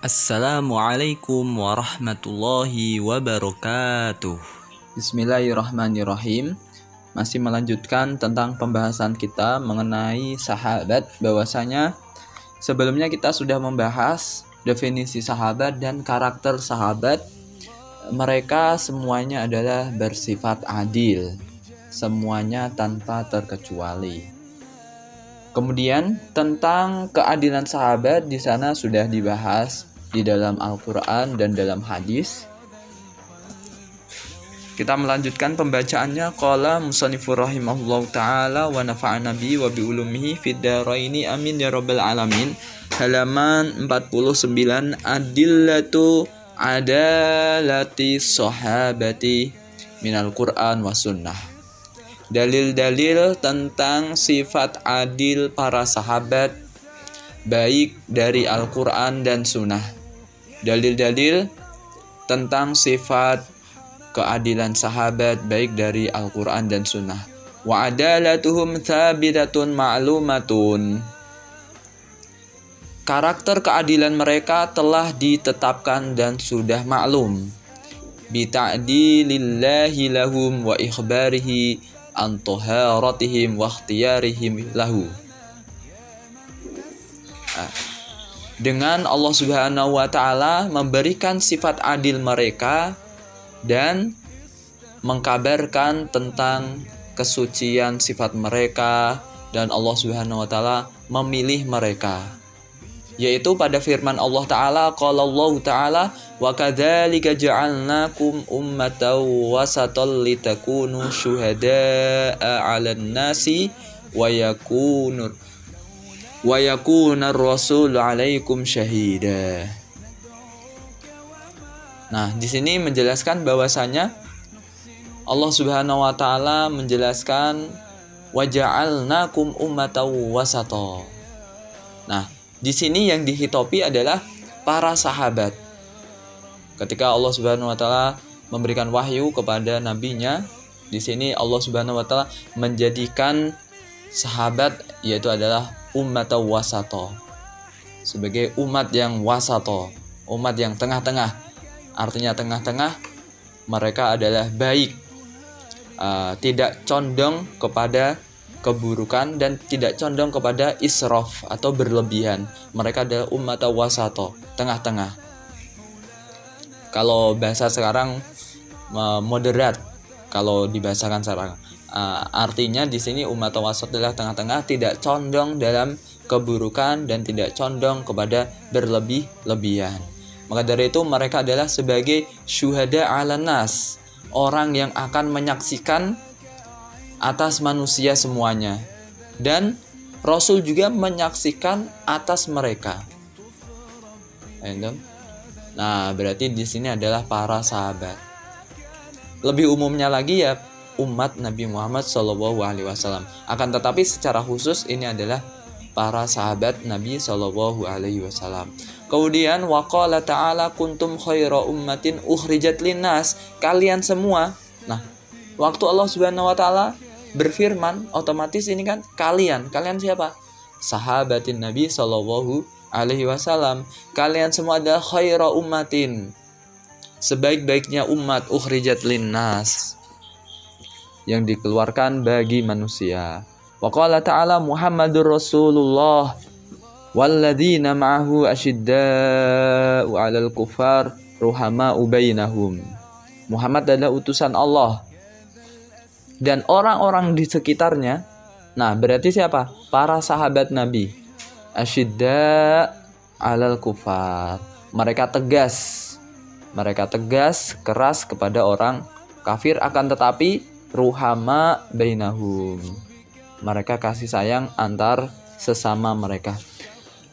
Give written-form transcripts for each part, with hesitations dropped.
Assalamualaikum warahmatullahi wabarakatuh. Bismillahirrahmanirrahim. Masih melanjutkan tentang pembahasan kita mengenai sahabat. Bahwasanya sebelumnya kita sudah membahas definisi sahabat dan karakter sahabat. Mereka semuanya adalah bersifat adil, semuanya tanpa terkecuali. Kemudian tentang keadilan sahabat di sana sudah dibahas di dalam Al-Quran dan dalam hadis. Kita melanjutkan pembacaannya. Qala musannifur rahimahullahu ta'ala wa nafa'ana bi wa bi ulumihi fid dharaini amin ya rabbal alamin. Halaman 49, adillatu adalati sahabati minal Qur'an wa sunnah. Dalil-dalil tentang sifat adil para sahabat baik dari Al-Quran dan Sunnah. Dalil-dalil tentang sifat keadilan sahabat baik dari Al-Quran dan Sunnah. Wa adalatuhum thabitatun ma'lumatun. Karakter keadilan mereka telah ditetapkan dan sudah maklum. Bita'dilillahi lahum wa ikhbarihi an taharatihim wa ikhtiyarihim lahu. Dengan Allah Subhanahu wa ta'ala memberikan sifat adil mereka dan mengkabarkan tentang kesucian sifat mereka, dan Allah Subhanahu wa ta'ala memilih mereka, yaitu pada firman Allah Ta'ala, qala Allah Ta'ala wa kadzalika ja'alnakum ummatan wasatan litakunu syuhada'a 'alan nasi wa yakunar rasul 'alaikum syahida. Nah, di sini menjelaskan bahwasanya Allah Subhanahu wa taala menjelaskan wa ja'alnakum ummatan wasata. Nah, di sini yang dihitopi adalah para sahabat. Ketika Allah Subhanahu wa taala memberikan wahyu kepada nabinya, di sini Allah Subhanahu wa taala menjadikan sahabat yaitu adalah ummatan wasata, sebagai umat yang wasato, umat yang tengah-tengah. Artinya tengah-tengah, mereka adalah baik, tidak condong kepada keburukan dan tidak condong kepada israf atau berlebihan. Mereka adalah ummatan wasato, tengah-tengah. Kalau bahasa sekarang moderat, kalau dibahasakan sekarang. Artinya di sini umat wasat adalah tengah-tengah, tidak condong dalam keburukan dan tidak condong kepada berlebih-lebihan. Maka dari itu mereka adalah sebagai syuhada 'alan nas, orang yang akan menyaksikan atas manusia semuanya, dan Rasul juga menyaksikan atas mereka. Nah, berarti di sini adalah para sahabat. Lebih umumnya lagi ya umat Nabi Muhammad SAW. Akan tetapi secara khusus ini adalah para sahabat Nabi SAW. Kemudian waqala ta'ala kuntum khaira ummatin ukhrijat linnas. Kalian semua. Nah, waktu Allah Subhanahu wa taala berfirman, otomatis ini kan kalian. Kalian siapa? Sahabatin Nabi SAW. Kalian semua adalah khaira ummatin, sebaik-baiknya umat, ukhrijat linnas, yang dikeluarkan bagi manusia. Wa qala ta'ala Muhammadur Rasulullah walladzina ma'ahu asyidda'u 'alal kufar ruhama'u bainahum. Muhammad adalah utusan Allah dan orang-orang di sekitarnya. Nah, berarti siapa? Para sahabat Nabi. Asyidda' 'alal kufar. Mereka tegas, keras kepada orang kafir, akan tetapi ruhama bainahum, mereka kasih sayang antar sesama mereka.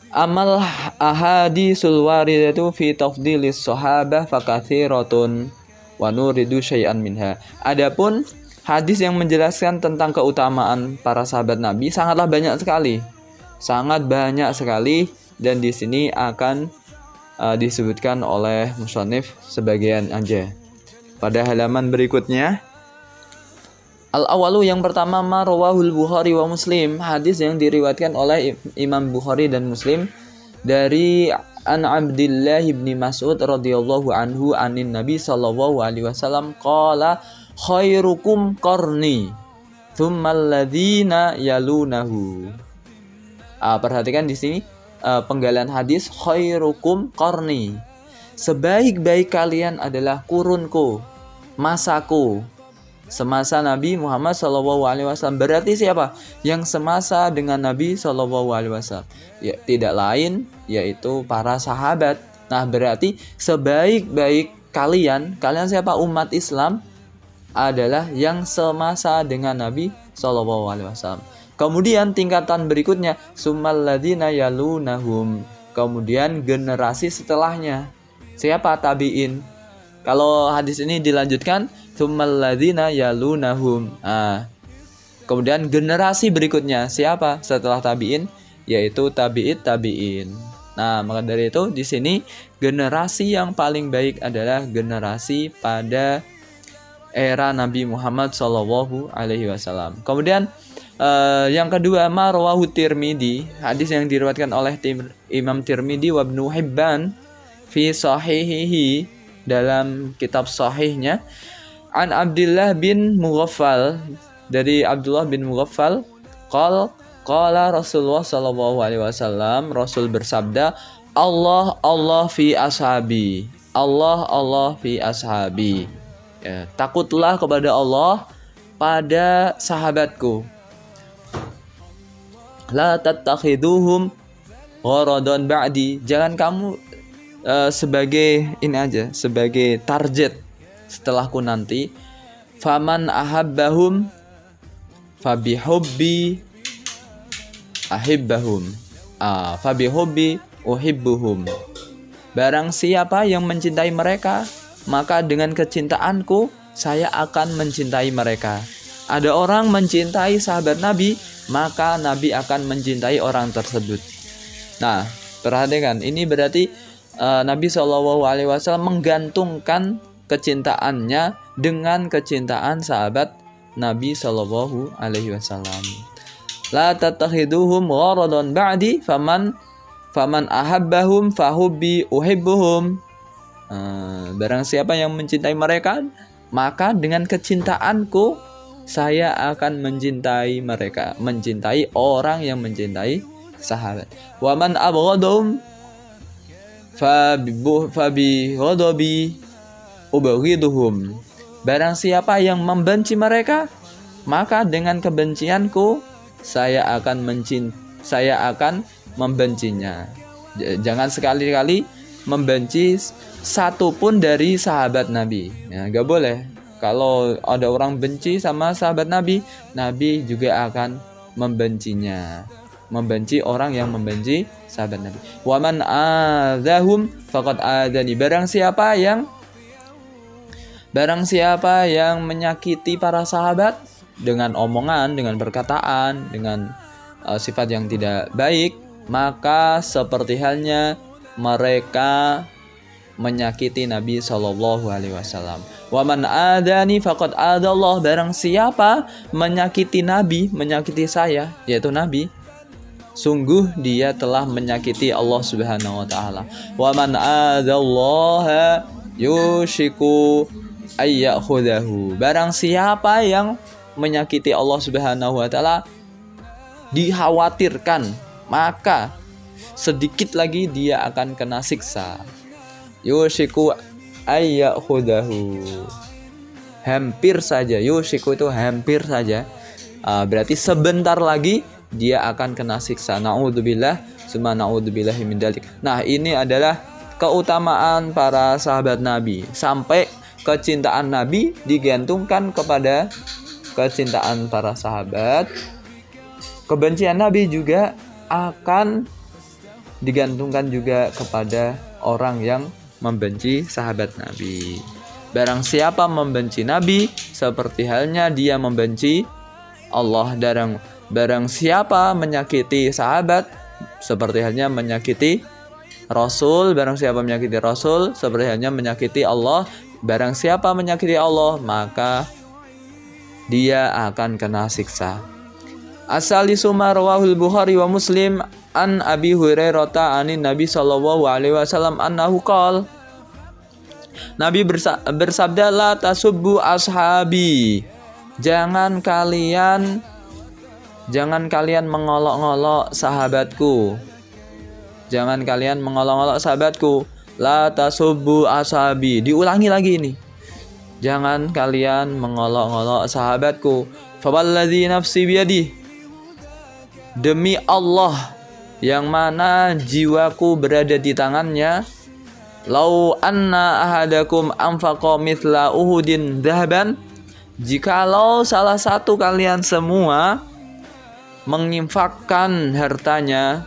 Amal ahadisul waridatu fi tafdilis sahabah fakatsiratun wa nuridu syai'an minha. Adapun hadis yang menjelaskan tentang keutamaan para sahabat Nabi sangat banyak sekali, dan di sini akan disebutkan oleh musannif sebagian aja pada halaman berikutnya. Al-awalu, yang pertama, ma rawahul Bukhari wa Muslim, hadis yang diriwayatkan oleh Imam Bukhari dan Muslim dari An Abdullah bin Mas'ud radhiyallahu anhu anin Nabi sallallahu alaihi wasallam qala khairukum qarni tsummal ladzina yalunahu. Perhatikan di sini penggalan hadis khairukum qarni. Sebaik-baik kalian adalah kurunku, masaku. Semasa Nabi Muhammad SAW. Berarti siapa? Yang semasa dengan Nabi SAW. Ya, tidak lain yaitu para sahabat. Nah, berarti sebaik-baik kalian siapa? Umat Islam adalah yang semasa dengan Nabi SAW. Kemudian tingkatan berikutnya summal ladzina yalunahum. Kemudian generasi setelahnya. Siapa? Tabi'in. Kalau hadis ini dilanjutkan tsummal ladzina yalunahum. Kemudian generasi berikutnya siapa setelah tabi'in? Yaitu tabi'in. Nah, maka dari itu di sini generasi yang paling baik adalah generasi pada era Nabi Muhammad sallallahu alaihi wasallam. Kemudian yang kedua marwahu Tirmidzi, hadis yang diriwayatkan oleh Imam Tirmidzi wa Ibnu Hibban fi sahihihi, dalam kitab sahihnya, an Abdullah bin Mughaffal, dari Abdullah bin Mughaffal, qala Rasulullah sallallahu alaihi wasallam, Rasul bersabda, Allah fi ashabi. Allah fi ashabi. Ya, takutlah kepada Allah pada sahabatku. La tattakhiduhum gharadan ba'di. Jangan kamu sebagai ini aja, sebagai target setelahku nanti. Faman ahabbahum fabihubbi ahibbahum. Fabihubbi uhibbuhum. Barang siapa yang mencintai mereka, maka dengan kecintaanku saya akan mencintai mereka. Ada orang mencintai sahabat Nabi, maka Nabi akan mencintai orang tersebut. Nah, perhatikan, ini berarti Nabi SAW menggantungkan kecintaannya dengan kecintaan sahabat Nabi SAW. La tattakhiduhum gharadan ba'di faman ahabbahum fahubbi uhibbuhum. Barang siapa yang mencintai mereka, maka dengan kecintaanku saya akan mencintai mereka, mencintai orang yang mencintai sahabat. Wa man abghadhum fabi ghadabi ubghiduhum. Barang siapa yang membenci mereka, maka dengan kebencianku saya akan membencinya. Jangan sekali-kali membenci satu pun dari sahabat Nabi. Ya, gak boleh. Kalau ada orang benci sama sahabat Nabi, Nabi juga akan membencinya. Membenci orang yang membenci sahabat Nabi. Wa man adzahum faqad adzani. Barang siapa yang menyakiti para sahabat dengan omongan, dengan perkataan, dengan sifat yang tidak baik, maka seperti halnya mereka menyakiti Nabi SAW. Wa man adani faqad adallah. Barang siapa menyakiti Nabi, menyakiti saya, yaitu Nabi, sungguh dia telah menyakiti Allah Subhanahu wa taala. Wa man adallaha yushiku ayyakhudahu. Barang siapa yang menyakiti Allah Subhanahu wa taala, dikhawatirkan maka sedikit lagi dia akan kena siksa. Yushiku ayyakhudahu. Hampir saja. Yushiku itu hampir saja. Berarti sebentar lagi dia akan kena siksa. Na'udzubillah, summa na'udzubillahi min dzalik. Nah, ini adalah keutamaan para sahabat Nabi. Sampai kecintaan Nabi digantungkan kepada kecintaan para sahabat. Kebencian Nabi juga akan digantungkan juga kepada orang yang membenci sahabat Nabi. Barang siapa membenci Nabi, seperti halnya dia membenci Allah. Barang siapa menyakiti sahabat, seperti halnya menyakiti Rasul. Barang siapa menyakiti Rasul, seperti halnya menyakiti Allah. Barang siapa menyakiti Allah, maka dia akan kena siksa. As-salisu ma rawahul Bukhari wa Muslim an Abi Hurairah anin Nabi sallallahu alaihi wasallam annahu qala. Nabi bersabda, la tasubbu ashabi. Jangan kalian mengolok-ngolok sahabatku. Jangan kalian mengolok-ngolok sahabatku. La tasubbu ashabi. Diulangi lagi ini. Jangan kalian mengolok-ngolok sahabatku. Fawallazi nafsi biyadihi. Demi Allah yang mana jiwaku berada di tangannya, lau anna ahadakum anfaqa mithla uhudin dhahaban, jikalau salah satu kalian semua menginfakkan hartanya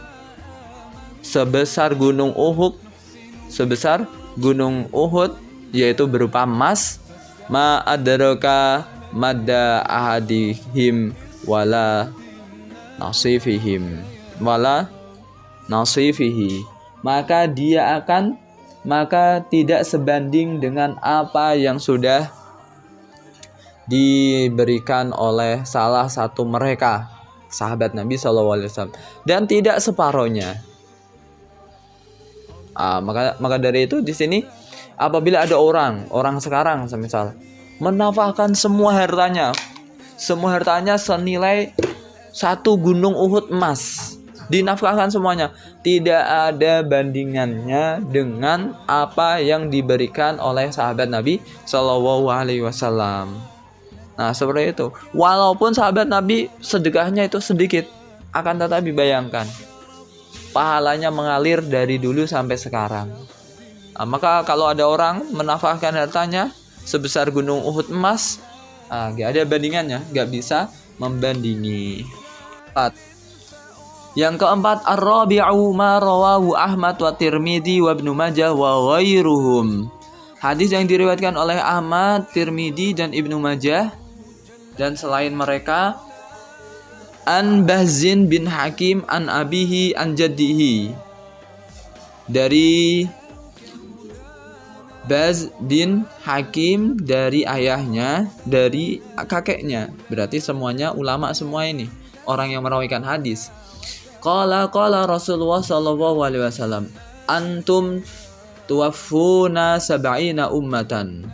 sebesar gunung Uhud, yaitu berupa emas, ma adraka madda ahadihim wala nasifihi, maka tidak sebanding dengan apa yang sudah diberikan oleh salah satu mereka, sahabat Nabi SAW, dan tidak separohnya. Maka dari itu di sini apabila ada orang sekarang semisal menafkahkan semua hartanya senilai satu gunung Uhud emas, dinafkahkan semuanya, tidak ada bandingannya dengan apa yang diberikan oleh sahabat Nabi Shallallahu Alaihi Wasallam. Nah seperti itu. Walaupun sahabat Nabi sedekahnya itu sedikit, akan tetapi bayangkan pahalanya mengalir dari dulu sampai sekarang. Maka kalau ada orang menafkahkan hartanya sebesar gunung Uhud emas, gak ada bandingannya, gak bisa membandingi. Yang keempat, ar-rabi'u ma rawahu Ahmad wa Tirmidzi wa Ibnu Majah wa ghairuhum. Hadis yang diriwayatkan oleh Ahmad, Tirmidzi dan Ibnu Majah dan selain mereka, an Bahzin bin Hakim an abihi an jaddihi, dari Baz bin Hakim dari ayahnya, dari kakeknya. Berarti semuanya ulama semua ini, orang yang merawikan hadis. Qala Rasulullah sallallahu alaihi wasallam, antum tuwaffuna sab'ina ummatan,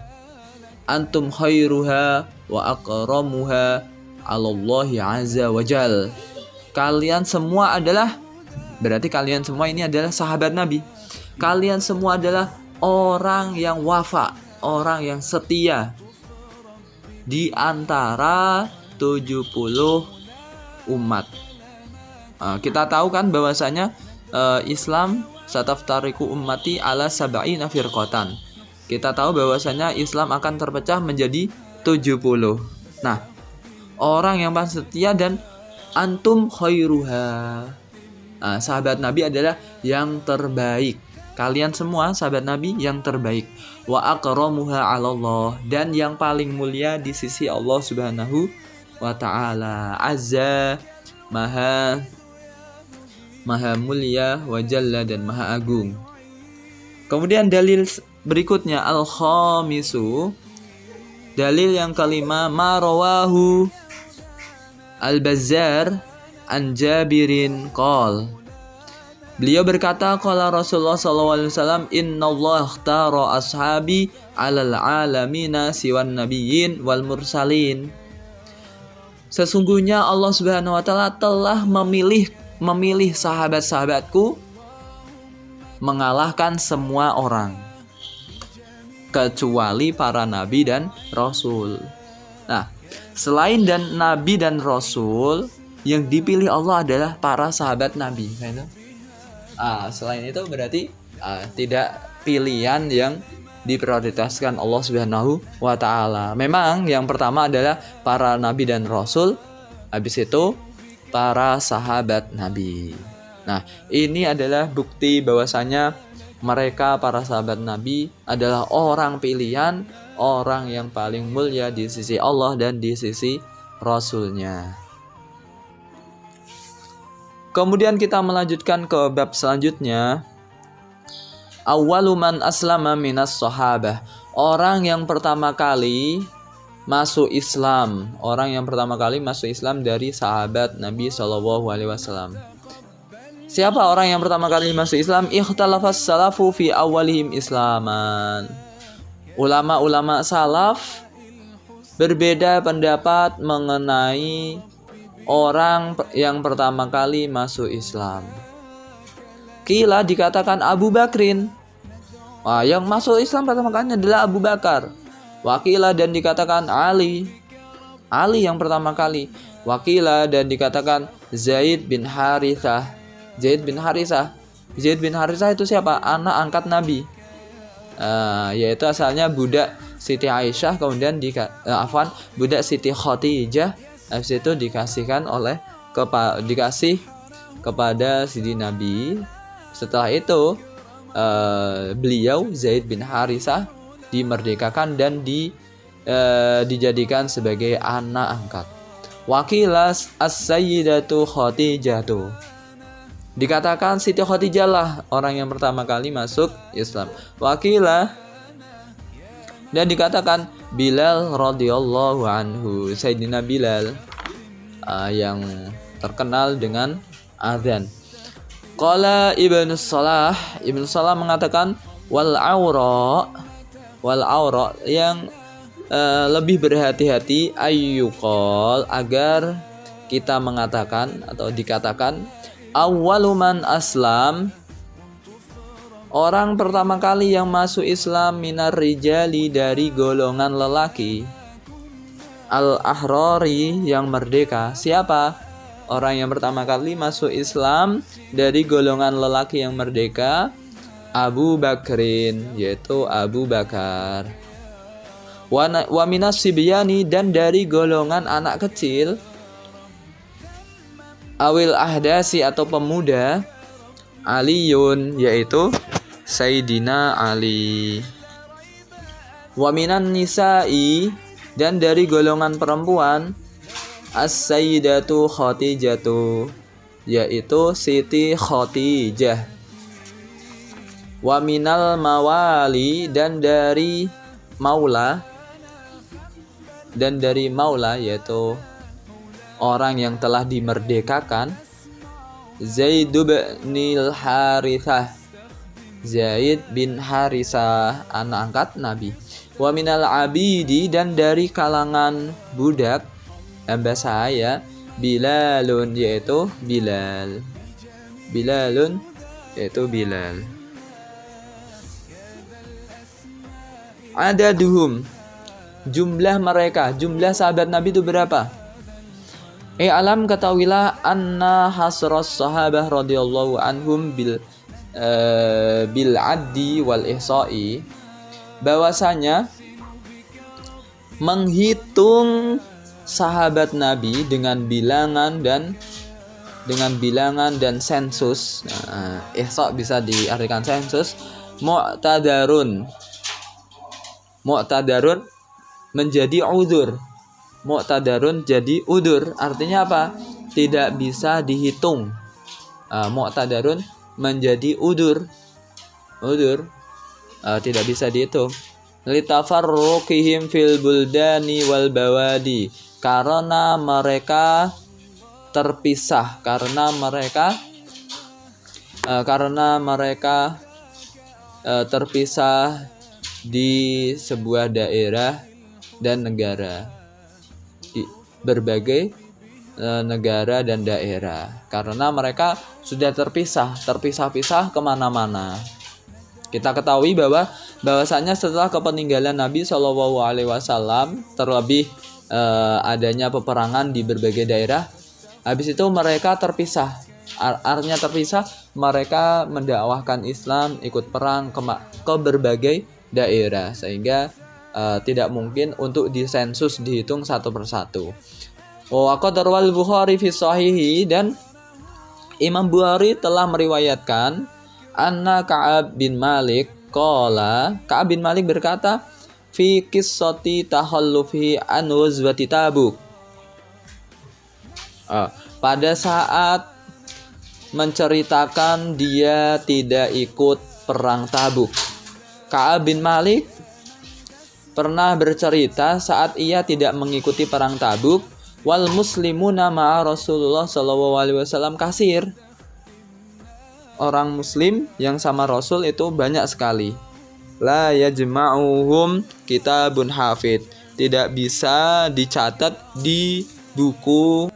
antum khairuha wa akramuha 'alallahi azza wa jal. Kalian semua adalah, berarti kalian semua ini adalah sahabat Nabi. Kalian semua adalah orang yang wafa, orang yang setia di antara 70 umat. Kita tahu kan bahwasanya Islam sataftariku ummati ala sab'ina firqatan. Kita tahu bahwasanya Islam akan terpecah menjadi 70. Nah, orang yang paling setia dan antum khairuha. Sahabat Nabi adalah yang terbaik. Kalian semua sahabat Nabi yang terbaik. Wa akramuha 'alallah, dan yang paling mulia di sisi Allah Subhanahu wa taala. Azza, maha mulia, wa jalla, dan maha agung. Kemudian dalil berikutnya, al-khamisu, dalil yang kelima, ma rawahu al-Bazzar an Jabirin qol. Beliau berkata, qala Rasulullah sallallahu alaihi wasallam, innallaha ikhtara ashabi 'alal 'alamina siwan nabiyyin wal mursalin. Sesungguhnya Allah Subhanahu wa taala telah memilih sahabat-sahabatku mengalahkan semua orang kecuali para nabi dan rasul. Nah, selain dan nabi dan rasul, yang dipilih Allah adalah para sahabat nabi. Selain itu berarti tidak pilihan yang diprioritaskan Allah Subhanahu wa taala. Memang yang pertama adalah para nabi dan rasul, habis itu para sahabat nabi. Nah, ini adalah bukti bahwasanya mereka para sahabat nabi adalah orang pilihan, orang yang paling mulia di sisi Allah dan di sisi rasulnya. Kemudian kita melanjutkan ke bab selanjutnya. Awwalu man aslama minas sahabah. Orang yang pertama kali masuk Islam. Orang yang pertama kali masuk Islam dari sahabat Nabi SAW. Siapa orang yang pertama kali masuk Islam? Ikhtalafas salafu fi awalihim islaman. Ulama-ulama salaf berbeda pendapat mengenai orang yang pertama kali masuk Islam. Kila dikatakan Abu Bakrin. Wah, yang masuk Islam pertama kali adalah Abu Bakar. Wakila dan dikatakan Ali. Ali yang pertama kali. Wakila dan dikatakan Zaid bin Harithah. Zaid bin Harithah. Zaid bin Harithah itu siapa? Anak angkat Nabi. Yaitu asalnya budak Siti Aisyah, kemudian budak Siti Khadijah. Habis itu dikasih kepada Siti Nabi. Setelah itu beliau Zaid bin Harithah dimerdekakan dan dijadikan sebagai anak angkat. Wakilas as-sayyidatu Khadijatu. Dikatakan Siti Khadijah lah orang yang pertama kali masuk Islam. Wakilah dan dikatakan Bilal radhiyallahu anhu, Sayyidina Bilal yang terkenal dengan azan. Qala Ibnu Salah mengatakan wal aura yang lebih berhati-hati ayyuqal agar kita mengatakan atau dikatakan awwaluman aslam, orang pertama kali yang masuk Islam minar rijali dari golongan lelaki, al-ahrari yang merdeka. Siapa? Orang yang pertama kali masuk Islam dari golongan lelaki yang merdeka, Abu Bakrin, yaitu Abu Bakar. Wa minas sibyani dan dari golongan anak kecil, awil ahdasi atau pemuda, Aliyun, yaitu Sayyidina Ali. Wa minan nisa'i dan dari golongan perempuan, as-sayyidatu Khadijatu, yaitu Siti Khadijah. Wa minal mawali dan dari maula, yaitu orang yang telah dimerdekakan, Zaid bin Harithah, Zaid bin Harithah, anak angkat Nabi. Wa minal abidi dan dari kalangan budak, hamba sahaya, Bilalun, yaitu Bilal. Bilalun, yaitu Bilal. Adaduhum, jumlah mereka, jumlah sahabat Nabi itu berapa? Alam ketahuilah anna hasras sahabah radhiyallahu anhum bil addi wal ihsa'i, bahwasanya menghitung sahabat Nabi dengan bilangan dan sensus. Ihsa bisa diartikan sensus. Mu'tadarun menjadi udzur. Mu'tadarun jadi udzur. Artinya apa? Tidak bisa dihitung. Mu'tadarun menjadi udzur. Tidak bisa dihitung. Litafarruqihim fil buldani wal bawadi, karena mereka terpisah, terpisah di sebuah daerah dan negara, di berbagai negara dan daerah, karena mereka sudah terpisah-pisah kemana-mana. Kita ketahui bahwasanya setelah kepeninggalan Nabi SAW, terlebih adanya peperangan di berbagai daerah, habis itu mereka terpisah. Artinya terpisah, mereka mendakwahkan Islam, ikut perang ke berbagai daerah, sehingga tidak mungkin untuk disensus, dihitung satu persatu. Wa qad rawal Bukhari fi sahihi, dan Imam Bukhari telah meriwayatkan anna Ka'ab bin Malik qala, Ka'ab bin Malik berkata fi qissati tahallufi an ghazwati Tabuk, pada saat menceritakan dia tidak ikut perang Tabuk. Ka'ab bin Malik pernah bercerita saat ia tidak mengikuti perang Tabuk, wal muslimuna ma'a Rasulullah sallallahu alaihi wasallam kasir. Orang muslim yang sama Rasul itu banyak sekali. La yajma'uhum kitabun hafid. Tidak bisa dicatat di buku